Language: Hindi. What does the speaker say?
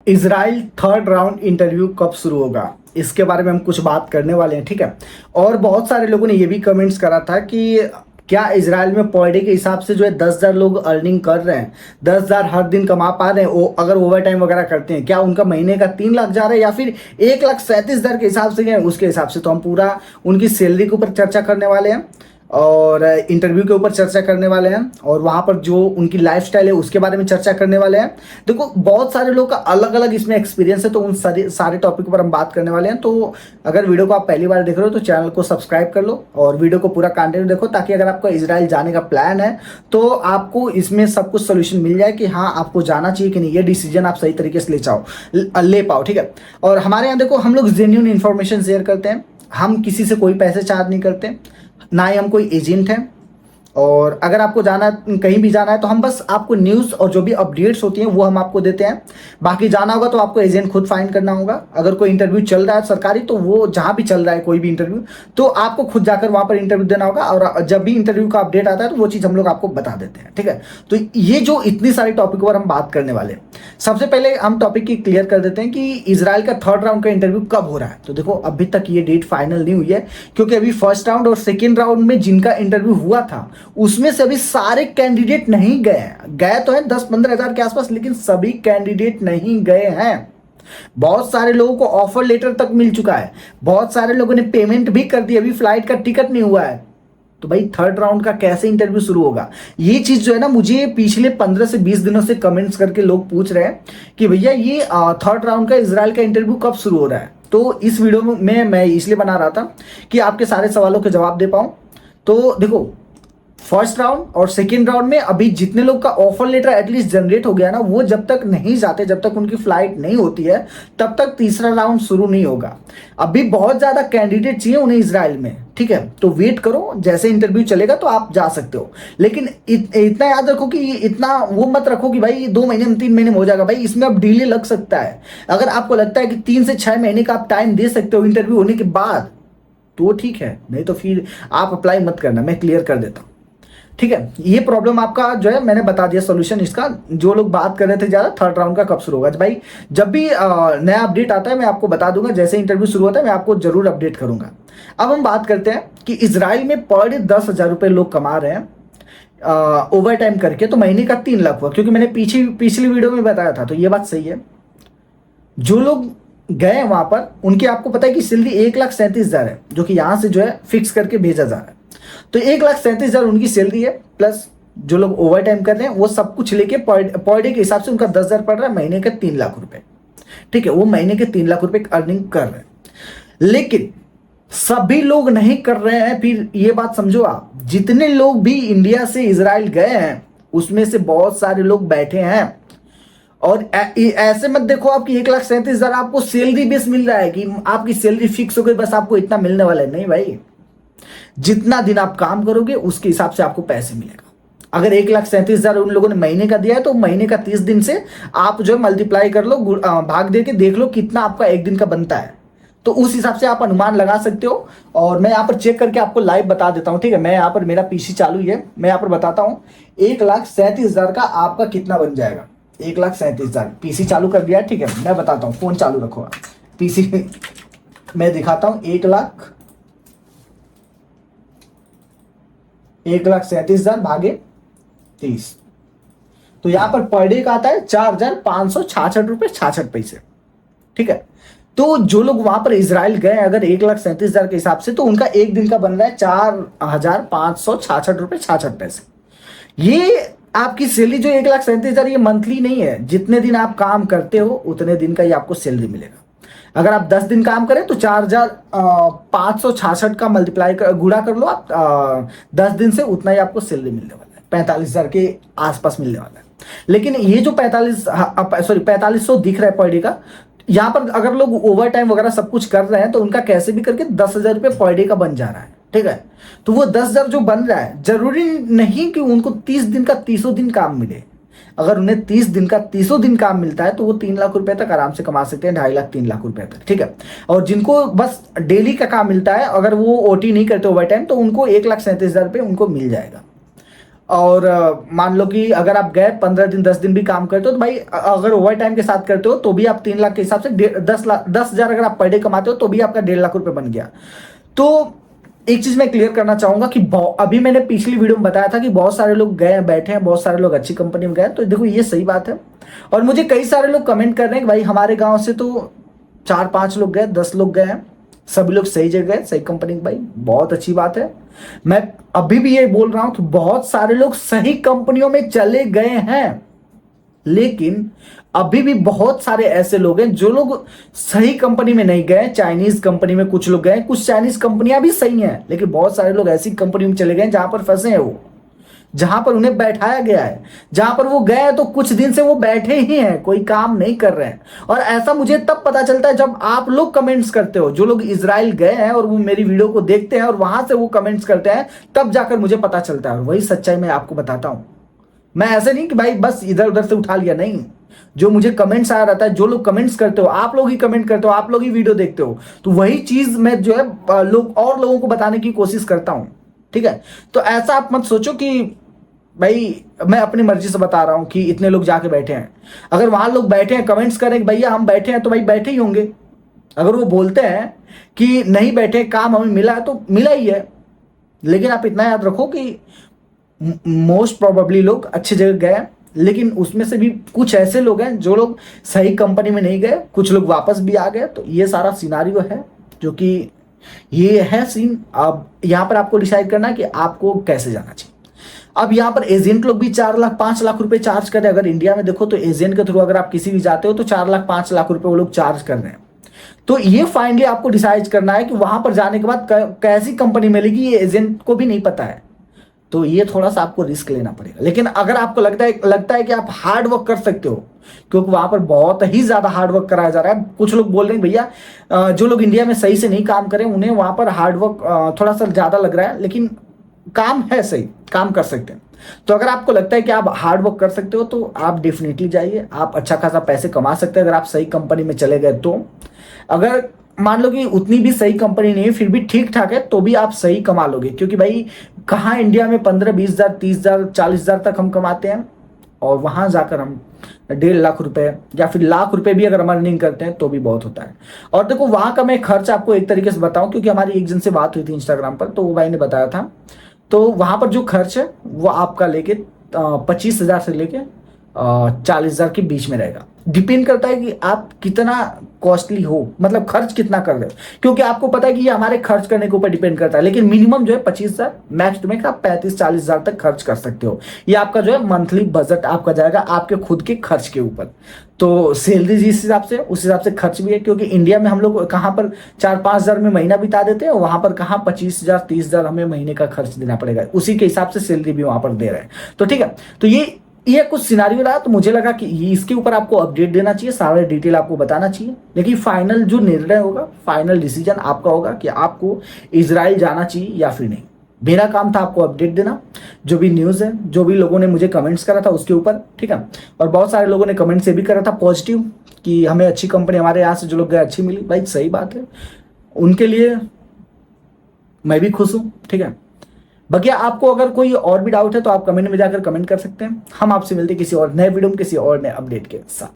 इजराइल थर्ड राउंड इंटरव्यू कब शुरू होगा, इसके बारे में हम कुछ बात करने वाले हैं। ठीक है। और बहुत सारे लोगों ने ये भी कमेंट्स करा था कि क्या इजराइल में पर डे के हिसाब से जो है 10,000 लोग अर्निंग कर रहे हैं, 10,000 हर दिन कमा पा रहे हैं, वो अगर ओवर टाइम वगैरह करते हैं, क्या उनका महीने का 3 लाख जा रहा है या फिर 1,37,000 के हिसाब से है उसके हिसाब से। तो हम पूरा उनकी सैलरी के ऊपर चर्चा करने वाले हैं और इंटरव्यू के ऊपर चर्चा करने वाले हैं और वहाँ पर जो उनकी लाइफस्टाइल है उसके बारे में चर्चा करने वाले हैं। देखो बहुत सारे लोग का अलग अलग इसमें एक्सपीरियंस है, तो उन सारे टॉपिक पर हम बात करने वाले हैं। तो अगर वीडियो को आप पहली बार देख रहे हो तो चैनल को सब्सक्राइब कर लो और वीडियो को पूरा कंटिन्यू देखो, ताकि अगर आपका इजराइल जाने का प्लान है तो आपको इसमें सब कुछ सोल्यूशन मिल जाए कि हाँ आपको जाना चाहिए कि नहीं, ये डिसीजन आप सही तरीके से ले पाओ। ठीक है। और हमारे यहाँ देखो हम लोग जेन्युइन इन्फॉर्मेशन शेयर करते हैं, हम किसी से कोई पैसे चार्ज नहीं करते, ना ही हम कोई एजेंट हैं। और अगर आपको जाना कहीं भी जाना है तो हम बस आपको न्यूज़ और जो भी अपडेट्स होती हैं वो हम आपको देते हैं। बाकी जाना होगा तो आपको एजेंट खुद फाइंड करना होगा। अगर कोई इंटरव्यू चल रहा है सरकारी, तो वो जहाँ भी चल रहा है कोई भी इंटरव्यू, तो आपको खुद जाकर वहाँ पर इंटरव्यू देना होगा। और जब भी इंटरव्यू का अपडेट आता है तो वो चीज़ हम लोग आपको बता देते हैं। ठीक है। तो ये जो इतनी सारी टॉपिक पर हम बात करने वाले हैं, सबसे पहले हम टॉपिक की क्लियर कर देते हैं कि इजराइल का थर्ड राउंड का इंटरव्यू कब हो रहा है। तो देखो अभी तक ये डेट फाइनल नहीं हुई है, क्योंकि अभी फर्स्ट राउंड और सेकेंड राउंड में जिनका इंटरव्यू हुआ था उसमें से अभी सारे कैंडिडेट नहीं गए तो है 10-15 हजार के आसपास, लेकिन सभी कैंडिडेट नहीं गए हैं। बहुत सारे लोगों को ऑफर लेटर तक मिल चुका है, बहुत सारे लोगों ने पेमेंट भी कर दी, अभी फ्लाइट का टिकट नहीं हुआ है। तो भाई थर्ड राउंड का कैसे इंटरव्यू शुरू होगा, ये चीज जो है ना, मुझे पिछले 15 से 20 दिनों से कमेंट्स करके लोग पूछ रहे हैं कि भैया ये थर्ड राउंड का इजराइल का इंटरव्यू कब शुरू हो रहा है। तो इस वीडियो में मैं इसलिए बना रहा था कि आपके सारे सवालों के जवाब दे पाऊं। तो देखो फर्स्ट राउंड और सेकेंड राउंड में अभी जितने लोग का ऑफर लेटर एटलीस्ट जनरेट हो गया ना, वो जब तक नहीं जाते, जब तक उनकी फ्लाइट नहीं होती है, तब तक तीसरा राउंड शुरू नहीं होगा। अभी बहुत ज्यादा कैंडिडेट चाहिए उन्हें इजराइल में। ठीक है। तो वेट करो, जैसे इंटरव्यू चलेगा तो आप जा सकते हो, लेकिन इतना याद रखो कि इतना वो मत रखो कि भाई 2 महीने में 3 महीने में हो जाएगा। भाई इसमें अब डिले लग सकता है। अगर आपको लगता है कि 3 से 6 महीने का आप टाइम दे सकते हो इंटरव्यू होने के बाद, तो ठीक है, नहीं तो फिर आप अप्लाई मत करना, मैं क्लियर कर देता हूँ। ठीक है। ये प्रॉब्लम आपका जो है मैंने बता दिया सोल्यूशन इसका। जो लोग बात कर रहे थे ज्यादा थर्ड राउंड का कब शुरू होगा, भाई जब भी नया अपडेट आता है मैं आपको बता दूंगा, जैसे इंटरव्यू शुरू होता है मैं आपको जरूर अपडेट करूंगा। अब हम बात करते हैं कि इजराइल में पर डे 10,000 रुपए लोग कमा रहे हैं ओवर टाइम करके, तो महीने का 3 लाख हुआ, क्योंकि मैंने पिछली वीडियो में बताया था। तो ये बात सही है। जो लोग गए वहां पर उनकी आपको पता है कि सैलरी 1,37,000 है, जो कि यहां से जो है फिक्स करके भेजा जा रहा है। तो 1,37,000 उनकी सैलरी है, प्लस जो लोग ओवर टाइम कर रहे हैं वो सब कुछ लेके पर डे के हिसाब से उनका 10,000 पड़ रहा है, महीने के 3 लाख रुपए। ठीक है। वो महीने के 3 लाख रुपए अर्निंग कर रहे हैं, लेकिन सभी लोग नहीं कर रहे हैं। फिर ये बात समझो आप, जितने लोग भी इंडिया से इजराइल गए हैं उसमें से बहुत सारे लोग बैठे हैं। और ऐसे मत देखो आपकी 1,37,000 आपको सैलरी बेस मिल रहा है कि आपकी सैलरी फिक्स हो गई, बस आपको इतना मिलने वाला है। नहीं भाई, जितना दिन आप काम करोगे उसके हिसाब से आपको पैसे मिलेगा। अगर 1,37,000 उन लोगों ने महीने का दिया है तो महीने का 30 दिन से आप जो है मल्टीप्लाई कर लो, भाग दे के देख लो कितना आपका एक दिन का बनता है, तो उस हिसाब से आप अनुमान लगा सकते हो। और मैं यहाँ पर चेक करके आपको लाइव बता देता हूँ। ठीक है। मैं यहाँ पर मेरा पीसी चालू ही है, मैं यहाँ पर बताता हूँ 1,37,000 का आपका कितना बन जाएगा। 1,37,000 पीसी चालू कर दिया है। ठीक है। मैं बताता हूँ, फोन चालू रखो आप, पीसी मैं दिखाता हूँ। 1,37,000 भागे 30, तो यहां पर डे का आता है 4,566 रुपए 66 पैसे। ठीक है। तो जो लोग वहां पर इजराइल गए अगर 1,37,000 के हिसाब से, तो उनका एक दिन का बन रहा है 4,566 रुपए 66 पैसे। ये आपकी सैलरी जो 1,37,000 ये मंथली नहीं है, जितने दिन आप काम करते हो उतने दिन का ये आपको सैलरी मिलेगा। अगर आप 10 दिन काम करें तो 4,566 का मल्टीप्लाई गुणा कर लो आप 10 दिन से, उतना ही आपको सैलरी मिलने वाला है, 45,000 के आसपास मिलने वाला है। लेकिन ये जो 4500 दिख रहा है पर डे का, यहाँ पर अगर लोग ओवर टाइम वगैरह सब कुछ कर रहे हैं तो उनका कैसे भी करके 10,000 रुपये पर डे का बन जा रहा है। ठीक है। तो वो 10,000 जो बन रहा है, जरूरी नहीं कि उनको 30 दिन का 30 दिन काम मिले। अगर उन्हें 30 दिन का 30 दिन काम मिलता है तो वो 3 लाख रुपए तक आराम से कमा सकते हैं, 2.5 लाख 3 लाख रुपए तक। ठीक है। और जिनको बस डेली का काम मिलता है, अगर वो ओटी नहीं करते ओवर टाइम, तो उनको 1,37,000 रुपये उनको मिल जाएगा। और मान लो कि अगर आप गए 15 दिन 10 दिन भी काम करते हो तो भाई अगर ओवर टाइम के साथ करते हो तो भी आप 3 लाख के हिसाब से 10 हजार अगर आप पर डे कमाते हो तो भी आपका 1.5 लाख रुपए बन गया। तो एक चीज मैं क्लियर करना चाहूंगा कि अभी मैंने पिछली वीडियो में बताया था कि बहुत सारे लोग गए बैठे हैं, बहुत सारे लोग अच्छी कंपनी में गए, तो देखो ये सही बात है। और मुझे कई सारे लोग कमेंट कर रहे हैं कि भाई हमारे गांव से तो 4-5 लोग गए, 10 लोग गए हैं, सभी लोग सही जगह सही कंपनी में। भाई बहुत अच्छी बात है। मैं अभी भी ये बोल रहा हूं कि बहुत सारे लोग सही कंपनियों में चले गए हैं, लेकिन अभी भी बहुत सारे ऐसे लोग हैं जो लोग सही कंपनी में नहीं गए। चाइनीज कंपनी में कुछ लोग गए, कुछ चाइनीज कंपनियां भी सही हैं, लेकिन बहुत सारे लोग ऐसी कंपनी में चले गए जहां पर फंसे हैं, वो जहां पर उन्हें बैठाया गया है, जहां पर वो गए तो कुछ दिन से वो बैठे ही हैं, कोई काम नहीं कर रहे हैं। और ऐसा मुझे तब पता चलता है जब आप लोग कमेंट्स करते हो, जो लोग इजराइल गए हैं और वो मेरी वीडियो को देखते हैं और वहां से वो कमेंट्स करते हैं, तब जाकर मुझे पता चलता है। और वही सच्चाई मैं आपको बताता हूं। मैं ऐसे नहीं कि भाई बस इधर उधर से उठा लिया, नहीं। जो मुझे कमेंट्स आया रहता है, जो लोग कमेंट्स करते हो, आप लोग ही कमेंट करते हो, आप लोग ही वीडियो देखते हो, तो वही चीज मैं जो है लोग और लोगों को बताने की कोशिश करता हूं। ठीक है, तो ऐसा आप मत सोचो कि भाई मैं अपनी मर्जी से बता रहा हूं कि इतने लोग जाके बैठे हैं। अगर वहां लोग बैठे हैं, कमेंट्स करें कि भैया हम बैठे हैं, तो भाई बैठे ही होंगे। अगर वो बोलते हैं कि नहीं बैठे, काम हमें मिला है, तो मिला ही है। लेकिन आप इतना याद रखो कि मोस्ट प्रोबेबली लोग अच्छी जगह गए, लेकिन उसमें से भी कुछ ऐसे लोग हैं जो लोग सही कंपनी में नहीं गए, कुछ लोग वापस भी आ गए। तो ये सारा सिनारियो है, जो कि ये है सीन। अब यहाँ पर आपको डिसाइड करना है कि आपको कैसे जाना चाहिए। अब यहाँ पर एजेंट लोग भी 4 लाख 5 लाख रुपए चार्ज कर रहे हैं। अगर इंडिया में देखो तो एजेंट के थ्रू अगर आप किसी भी जाते हो तो 4 लाख 5 लाख रुपए वो लोग चार्ज कर रहे हैं। तो ये फाइनली आपको डिसाइड करना है कि वहां पर जाने के बाद कैसी कंपनी मिलेगी, ये एजेंट को भी नहीं पता है। तो ये थोड़ा सा आपको रिस्क लेना पड़ेगा। लेकिन अगर आपको लगता है कि आप हार्ड वर्क कर सकते हो, क्योंकि वहां पर बहुत ही ज्यादा हार्ड वर्क कराया जा रहा है। कुछ लोग बोल रहे हैं भैया जो लोग इंडिया में सही से नहीं काम करें उन्हें वहां पर हार्ड वर्क थोड़ा सा ज्यादा लग रहा है, लेकिन काम है सही, काम कर सकते हैं। तो अगर आपको लगता है कि आप हार्ड वर्क कर सकते हो तो आप डेफिनेटली जाइए, आप अच्छा खासा पैसे कमा सकते हैं अगर आप सही कंपनी में चले गए तो। अगर मान लो कि उतनी भी सही कंपनी नहीं है, फिर भी ठीक ठाक है, तो भी आप सही कमा लोगे। क्योंकि भाई कहाँ इंडिया में 15-20 हजार 30 हजार 40 हजार तक हम कमाते हैं, और वहां जाकर हम 1.5 लाख रुपए या फिर लाख रुपए भी अगर हम अर्निंग करते हैं तो भी बहुत होता है। और देखो वहां का मैं खर्च आपको एक तरीके से बताऊं, क्योंकि हमारी एक जन से बात हुई थी इंस्टाग्राम पर, तो वो भाई ने बताया था। तो वहां पर जो खर्च है वो आपका लेके 25 हजार से लेके 40 हजार के बीच में रहेगा। डिपेंड करता है कि आप कितना कॉस्टली हो, मतलब खर्च कितना कर रहे हो, क्योंकि आपको पता है कि ये हमारे खर्च करने के ऊपर डिपेंड करता है। लेकिन मिनिमम जो है 25 हजार, मैक्स टू मैक्स आप 35-40 हजार तक खर्च कर सकते हो। ये आपका जो है मंथली बजट आपका जाएगा आपके खुद के खर्च के ऊपर। तो सैलरी जिस हिसाब से उस हिसाब से खर्च भी है, क्योंकि इंडिया में हम लोग कहाँ पर 4-5 हजार में महीना बिता देते हैं, वहां पर कहाँ 25 हजार 30 हजार हमें महीने का खर्च देना पड़ेगा। उसी के हिसाब से सैलरी भी वहां पर दे रहे हैं। तो ठीक है, तो ये कुछ सिनारियो रहा। तो मुझे लगा कि इसके ऊपर आपको अपडेट देना चाहिए, सारे डिटेल आपको बताना चाहिए। लेकिन फाइनल जो निर्णय होगा, फाइनल डिसीजन आपका होगा कि आपको इजराइल जाना चाहिए या फिर नहीं। मेरा काम था आपको अपडेट देना, जो भी न्यूज़ है, जो भी लोगों ने मुझे कमेंट्स करा था उसके ऊपर। ठीक है, और बहुत सारे लोगों ने कमेंट से भी करा था पॉजिटिव कि हमें अच्छी कंपनी, हमारे यहाँ से जो लोग गए अच्छी मिली। भाई सही बात है, उनके लिए मैं भी खुश हूँ। ठीक है, बाकी आपको अगर कोई और भी डाउट है तो आप कमेंट में जाकर कमेंट कर सकते हैं। हम आपसे मिलते हैं किसी और नए वीडियो में किसी और नए अपडेट के साथ।